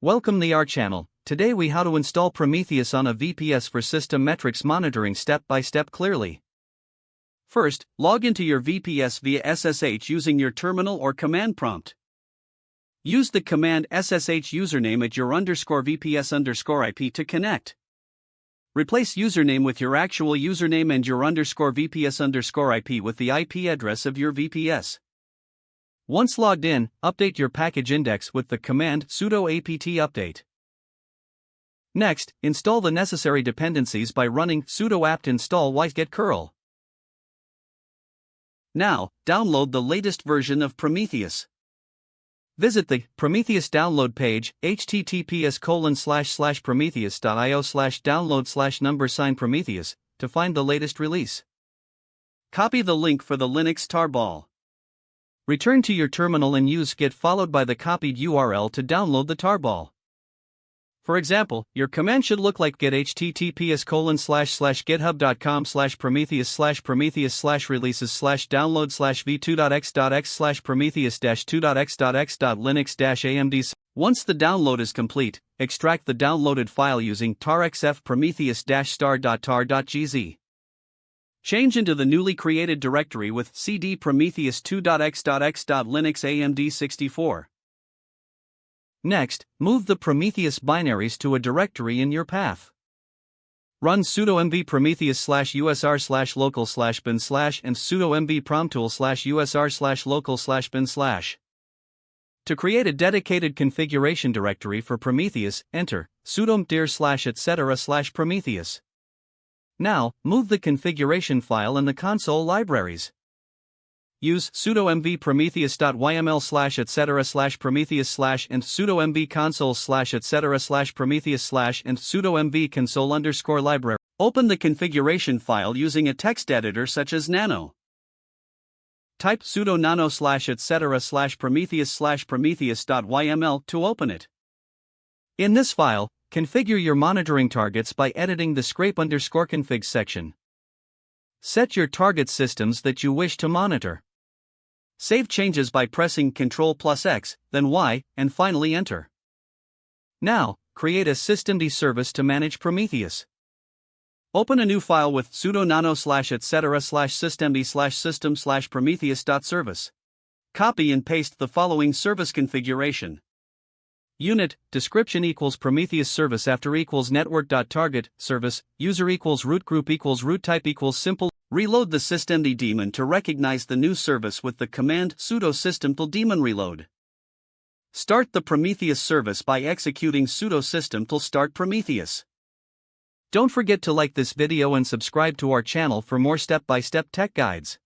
Welcome to our channel. Today we how to install Prometheus on a VPS for system metrics monitoring step by step clearly. First, log into your VPS via SSH using your terminal or command prompt. Use the command SSH username at your _VPS_IP to connect. Replace username with your actual username and your _VPS_IP with the IP address of your VPS. Once logged in, update your package index with the command sudo apt update. Next, install the necessary dependencies by running sudo apt install wget curl. Now, download the latest version of Prometheus. Visit the Prometheus download page, https://prometheus.io/download/#Prometheus, to find the latest release. Copy the link for the Linux tarball. Return to your terminal and use git followed by the copied URL to download the tarball. For example, your command should look like git https://prometheus/prometheus/releases/download/v2.x.x/prometheus-2.x.x.linux-amd. Once the download is complete, extract the downloaded file using tarxf prometheus-star.tar.gz. Change into the newly created directory with cd prometheus-2.x.x.linux-amd64. Next, move the Prometheus binaries to a directory in your path. Run sudo mv prometheus/usr/local/bin/ and sudo mv promtool/usr/local/bin/. To create a dedicated configuration directory for Prometheus, enter sudo mdir/etc/prometheus. Now, move the configuration file in the console libraries. Use sudo mv prometheus.yml/etc/prometheus/ and sudo mv console/etc/prometheus/ and sudo mv console_library. Open the configuration file using a text editor such as nano. Type sudo nano/etc/prometheus/prometheus.yml to open it. In this file, configure your monitoring targets by editing the scrape_config section. Set your target systems that you wish to monitor. Save changes by pressing Ctrl+X, then Y, and finally enter. Now, create a systemd service to manage Prometheus. Open a new file with sudo nano/etc/systemd/system/prometheus.service. Copy and paste the following service configuration. Unit, description equals Prometheus service after equals network.target, service, user equals root group equals root type equals simple. Reload the systemd daemon to recognize the new service with the command sudo systemd reload. Start the Prometheus service by executing sudo systemd start Prometheus. Don't forget to like this video and subscribe to our channel for more step-by-step tech guides.